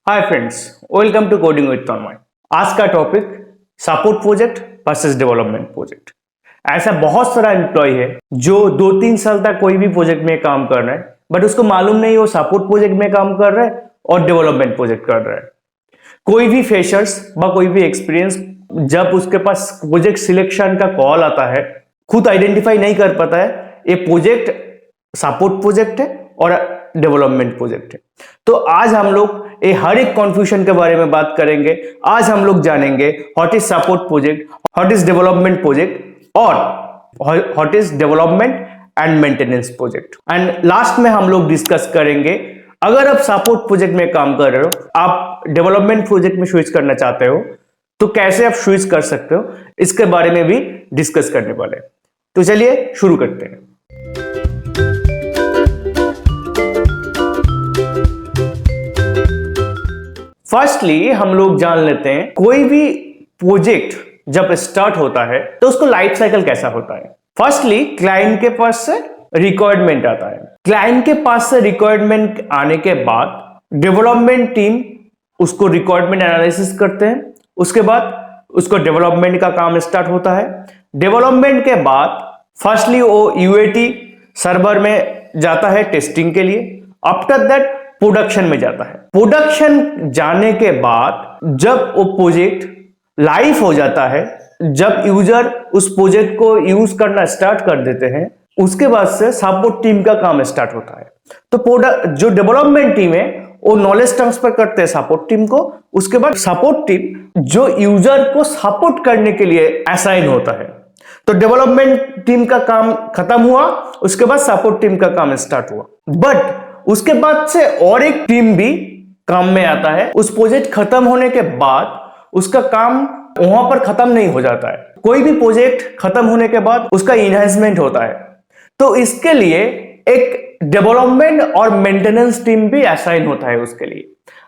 Hi friends, welcome to coding with Tanmay. आज का topic support project versus development project. ऐसा बहुत सारा एम्प्लॉय है जो 2-3 साल तक कोई भी प्रोजेक्ट में काम कर रहा है, बट उसको मालूम नहीं वो सपोर्ट प्रोजेक्ट में काम कर रहा है और डेवलपमेंट प्रोजेक्ट कर रहा है। कोई भी फ्रेशर्स व कोई भी एक्सपीरियंस जब उसके पास प्रोजेक्ट सिलेक्शन का कॉल आता है, खुद आइडेंटिफाई नहीं कर पाता है ये प्रोजेक्ट सपोर्ट प्रोजेक्ट है और डेवलपमेंट प्रोजेक्ट है। तो आज हम लोग ये हर एक कॉन्फ्यूजन के बारे में बात करेंगे। आज हम लोग जानेंगे what is support project, what is development project और what is development and maintenance project. And last में हम लोग डिस्कस करेंगे अगर आप सपोर्ट प्रोजेक्ट में काम कर रहे हो, आप डेवलपमेंट प्रोजेक्ट में स्विच करना चाहते हो तो कैसे आप स्विच कर सकते हो, इसके बारे में भी डिस्कस करने वाले। तो चलिए शुरू करते हैं। फर्स्टली हम लोग जान लेते हैं कोई भी प्रोजेक्ट जब स्टार्ट होता है तो उसको लाइफ साइकिल कैसा होता है। फर्स्टली क्लाइंट के पास से रिक्वायरमेंट आता है। क्लाइंट के पास से रिक्वायरमेंट आने के बाद डेवलपमेंट टीम उसको रिक्वायरमेंट एनालिसिस करते हैं। उसके बाद उसको डेवलपमेंट का काम स्टार्ट होता है। डेवलपमेंट के बाद फर्स्टली वो यूएटी सर्वर में जाता है टेस्टिंग के लिए। आफ्टर दैट प्रोडक्शन में जाता है। प्रोडक्शन जाने के बाद जब वो प्रोजेक्ट लाइव हो जाता है, जब यूजर उस प्रोजेक्ट को यूज करना स्टार्ट कर देते हैं, उसके बाद से सपोर्ट टीम का काम स्टार्ट होता है। तो प्रोडक्ट जो डेवलपमेंट टीम है वो नॉलेज ट्रांसफर करते हैं सपोर्ट टीम को। उसके बाद सपोर्ट टीम जो यूजर को सपोर्ट करने के लिए असाइन होता है। तो डेवलपमेंट टीम का काम खत्म हुआ, उसके बाद सपोर्ट टीम का काम स्टार्ट हुआ। बट उसके बाद से और एक टीम भी काम में आता है। उस प्रोजेक्ट खत्म होने के बाद उसका काम वहां पर खत्म नहीं हो जाता है। कोई भी प्रोजेक्ट खत्म होने के बाद उसका इनहेंसमेंट होता है। तो इसके लिए एक डेवलपमेंट और मेंटेनेंस टीम भी असाइन होता है उसके लिए।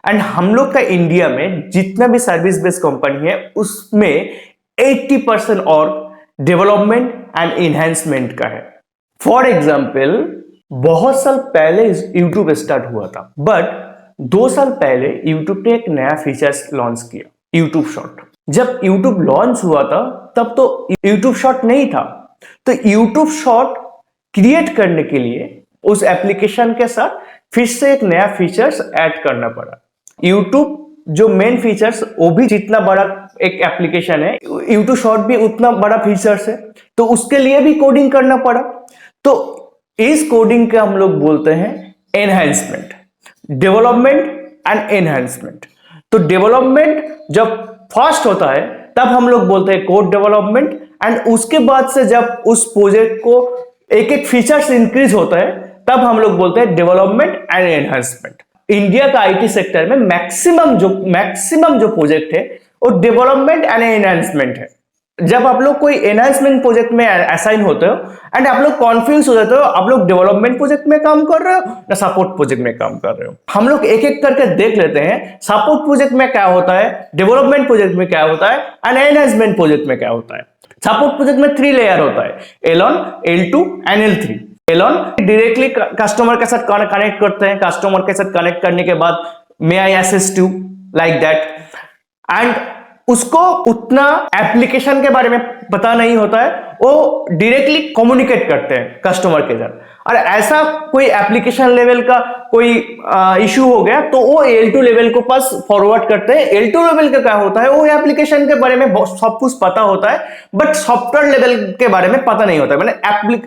एंड हम लोग का इंडिया में जितना भी सर्विस बेस्ड कंपनी है उसमें 80% और डेवलपमेंट एंड इनहेंसमेंट का है। फॉर एग्जाम्पल बहुत साल पहले YouTube स्टार्ट हुआ था, बट 2 साल पहले YouTube ने एक नया फीचर्स लॉन्च किया, YouTube शॉर्ट। जब YouTube लॉन्च हुआ था तब तो YouTube शॉर्ट नहीं था। तो YouTube शॉर्ट क्रिएट करने के लिए उस एप्लीकेशन के साथ फिर से एक नया फीचर्स ऐड करना पड़ा। YouTube जो मेन फीचर्स वो भी जितना बड़ा एक एप्लीकेशन है, YouTube शॉर्ट भी उतना बड़ा फीचर्स है, तो उसके लिए भी कोडिंग करना पड़ा। तो इस कोडिंग का हम लोग बोलते हैं एनहांसमेंट, डेवलपमेंट एंड एनहांसमेंट। तो डेवलपमेंट जब फास्ट होता है तब हम लोग बोलते हैं कोड डेवलपमेंट। एंड उसके बाद से जब उस प्रोजेक्ट को एक एक फीचर्स इंक्रीज होता है तब हम लोग बोलते हैं डेवलपमेंट एंड एनहांसमेंट। इंडिया का आईटी सेक्टर में मैक्सिमम जो प्रोजेक्ट है वो डेवलपमेंट एंड एनहांसमेंट है। जब आप लोग कोई एनहांसमेंट प्रोजेक्ट में असाइन होते हो एंड आप लोग कॉन्फ्यूज हो जाते हो, आप लोग डेवलपमेंट प्रोजेक्ट में काम कर रहे हो या सपोर्ट प्रोजेक्ट में काम कर रहे हो। हम लोग एक एक करके देख लेते हैं सपोर्ट प्रोजेक्ट में क्या होता है, डेवलपमेंट प्रोजेक्ट में क्या होता है एंड एनहांसमेंट प्रोजेक्ट में क्या होता है। सपोर्ट प्रोजेक्ट में 3 लेयर होता है, L1, L2 and L3। L1 directly customer के साथ कनेक्ट करते हैं। कस्टमर के साथ कनेक्ट करने के बाद may I assist you like that. And उसको उतना एप्लीकेशन के बारे में पता नहीं होता है, वो डायरेक्टली कम्युनिकेट करते हैं कस्टमर के साथ। और ऐसा कोई एप्लीकेशन लेवल का कोई इशू हो गया तो वो L2 लेवल को पास फॉरवर्ड करते हैं। L2 लेवल का क्या होता है, वो एप्लीकेशन के बारे में सब कुछ पता होता है, बट सॉफ्टवेयर लेवल के बारे में पता नहीं होता है। मैंने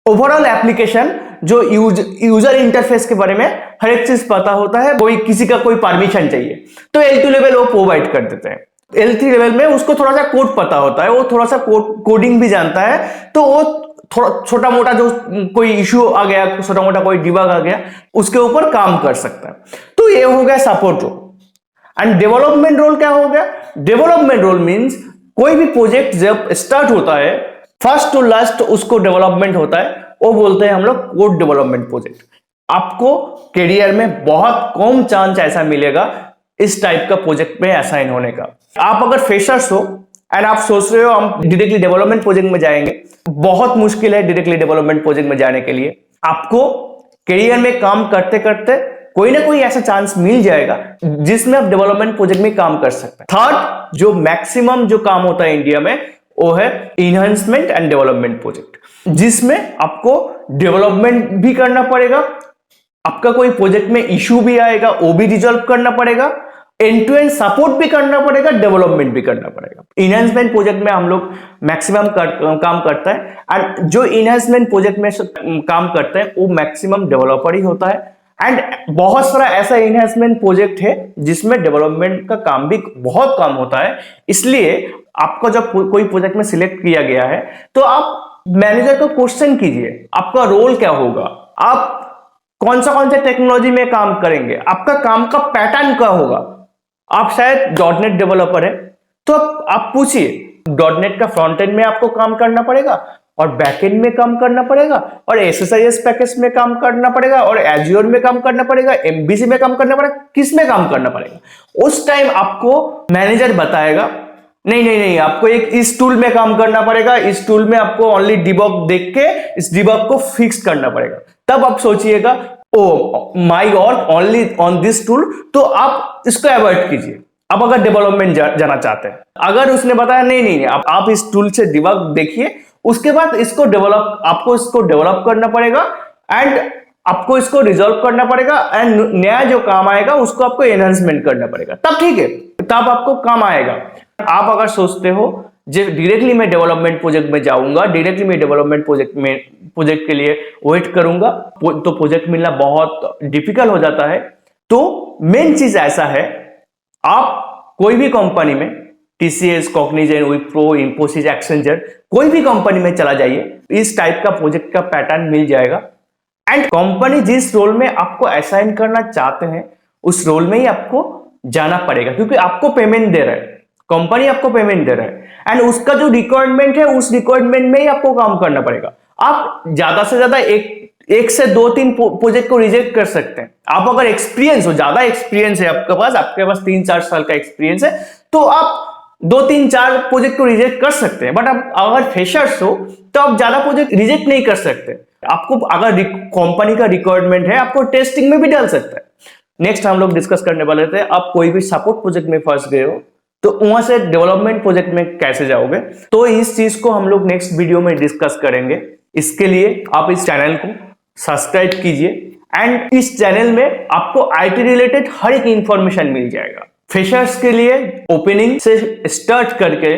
ओवरऑल एप्लीकेशन जो यूजर इंटरफेस के बारे में हर एक चीज पता होता है। कोई किसी का कोई परमिशन चाहिए तो L2 लेवल वो प्रोवाइड कर देते हैं। L3 लेवल में उसको थोड़ा सा कोड पता होता है, वो थोड़ा सा कोडिंग भी जानता है, तो वो थोड़ा छोटा मोटा जो कोई इश्यू आ गया, छोटा मोटा कोई डिबग आ गया, उसके ऊपर काम कर सकता है। तो ये हो गया support role. And development role क्या हो गया? डेवलपमेंट रोल मींस कोई भी प्रोजेक्ट जब स्टार्ट होता है फर्स्ट टू लास्ट उसको डेवलपमेंट होता है, वो बोलते हैं हम लोग कोड डेवलपमेंट प्रोजेक्ट। आपको करियर में बहुत कम चांस ऐसा मिलेगा इस टाइप का प्रोजेक्ट में असाइन होने का। आप अगर फ्रेशर्स हो एंड आप सोच रहे हो हम डायरेक्टली डेवलपमेंट प्रोजेक्ट में जाएंगे, बहुत मुश्किल है डायरेक्टली डेवलपमेंट प्रोजेक्ट में जाने के लिए। आपको करियर में काम करते करते कोई ना कोई ऐसा चांस मिल जाएगा जिसमें आप डेवलपमेंट प्रोजेक्ट में काम कर सकते हैं। थर्ड जो मैक्सिमम जो काम होता है इंडिया में वो है इनहेंसमेंट एंड डेवलपमेंट प्रोजेक्ट, जिसमें आपको डेवलपमेंट भी करना पड़ेगा, आपका कोई प्रोजेक्ट में इश्यू भी आएगा वो भी रिजॉल्व करना पड़ेगा, एंड टू एंड सपोर्ट भी करना पड़ेगा, डेवलपमेंट भी करना पड़ेगा। इनहेंसमेंट प्रोजेक्ट में हम लोग मैक्सिमम काम करता है, एंड जो इनहेंसमेंट प्रोजेक्ट में काम करते हैं वो मैक्सिमम डेवलपर ही होता है। एंड बहुत सारा ऐसा इनहेंसमेंट प्रोजेक्ट है जिसमें डेवलपमेंट का काम भी बहुत कम होता है। इसलिए आपका जब कोई प्रोजेक्ट में सिलेक्ट किया गया है तो आप मैनेजर को क्वेश्चन कीजिए आपका रोल क्या होगा, आप कौन सा टेक्नोलॉजी में काम करेंगे, आपका काम का पैटर्न क्या होगा। आप शायद .NET डेवलपर है तो आप पूछिए .NET का फ्रंट एंड में आपको काम करना पड़ेगा और बैकएंड में काम करना पड़ेगा और SSIS पैकेज में काम करना पड़ेगा और एज्योर में काम करना पड़ेगा, MVC में काम करना पड़ेगा, किस में काम करना पड़ेगा। उस टाइम आपको मैनेजर बताएगा नहीं आपको इस टूल में काम करना पड़ेगा, इस टूल में आपको ओनली डिबग देख के इस डिबग को फिक्स करना पड़ेगा। तब आप सोचिएगा oh my work only on this tool, तो आप इसको अवॉइड कीजिए। अब अगर डेवलपमेंट जाना चाहते हैं, अगर उसने बताया नहीं आप इस टूल से डिबग देखिए, उसके बाद आपको इसको डेवलप करना पड़ेगा एंड आपको इसको रिजॉल्व करना पड़ेगा एंड नया जो काम आएगा उसको आपको एनहांसमेंट करना पड़ेगा, तब ठीक है, तब आपको काम आएगा। आप अगर सोचते हो जो डायरेक्टली मैं डेवलपमेंट प्रोजेक्ट में जाऊंगा, डायरेक्टली मैं डेवलपमेंट प्रोजेक्ट के लिए वेट करूंगा, तो प्रोजेक्ट मिलना बहुत डिफिकल्ट हो जाता है। तो मेन चीज ऐसा है, आप कोई भी कंपनी में TCS, Cognizant, Wipro, Infosys, Accenture, कोई भी कंपनी में चला जाइए, इस टाइप का प्रोजेक्ट का पैटर्न मिल जाएगा। एंड कंपनी जिस रोल में आपको असाइन करना चाहते हैं उस रोल में ही आपको जाना पड़ेगा, क्योंकि आपको पेमेंट दे रहा है, कंपनी आपको पेमेंट दे रहा है एंड उसका जो रिक्वायरमेंट है उस रिक्वायरमेंट में ही आपको काम करना पड़ेगा। आप ज्यादा से ज्यादा एक से 2-3 प्रोजेक्ट को रिजेक्ट कर सकते हैं। आप अगर एक्सपीरियंस हो, ज्यादा एक्सपीरियंस है आपके पास 3-4 साल का एक्सपीरियंस है, तो आप 2-3-4 प्रोजेक्ट को रिजेक्ट कर सकते हैं। बट आप अगर फ्रेशर्स हो तो आप ज्यादा प्रोजेक्ट रिजेक्ट नहीं कर सकते। आपको अगर कंपनी का रिक्वायरमेंट है आपको टेस्टिंग में भी डाल सकता है। नेक्स्ट हम लोग डिस्कस करने वाले थे, आप कोई भी सपोर्ट प्रोजेक्ट में फंस गए हो तो वहां से डेवलपमेंट प्रोजेक्ट में कैसे जाओगे, तो इस चीज को हम लोग नेक्स्ट वीडियो में डिस्कस करेंगे। इसके लिए आप इस चैनल को सब्सक्राइब कीजिए एंड इस चैनल में आपको IT रिलेटेड हर एक इंफॉर्मेशन मिल जाएगा। फ्रेशर्स के लिए ओपनिंग से स्टार्ट करके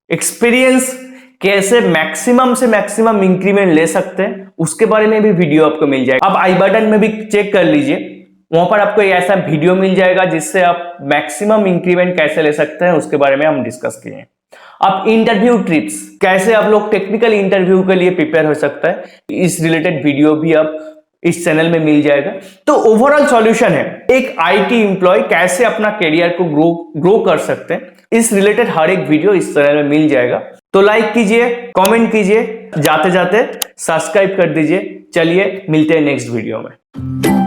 एक्सपीरियंस कैसे मैक्सिमम से मैक्सिमम इंक्रीमेंट ले सकते हैं उसके बारे में भी वीडियो आपको मिल जाएगा। आप आई बटन में भी चेक कर लीजिए, वहां पर आपको एक ऐसा वीडियो मिल जाएगा जिससे आप मैक्सिमम इंक्रीमेंट कैसे ले सकते हैं उसके बारे में हम डिस्कस किए हैं। आप इंटरव्यू ट्रिप्स कैसे आप लोग टेक्निकल इंटरव्यू के लिए प्रिपेयर हो सकता है, इस रिलेटेड वीडियो भी आप इस चैनल में मिल जाएगा। तो ओवरऑल सॉल्यूशन है एक IT एम्प्लॉय कैसे अपना करियर को ग्रो कर सकते हैं, इस रिलेटेड हर एक वीडियो इस चैनल में मिल जाएगा। तो लाइक कीजिए, कमेंट कीजिए, जाते जाते सब्सक्राइब कर दीजिए। चलिए मिलते हैं नेक्स्ट वीडियो में।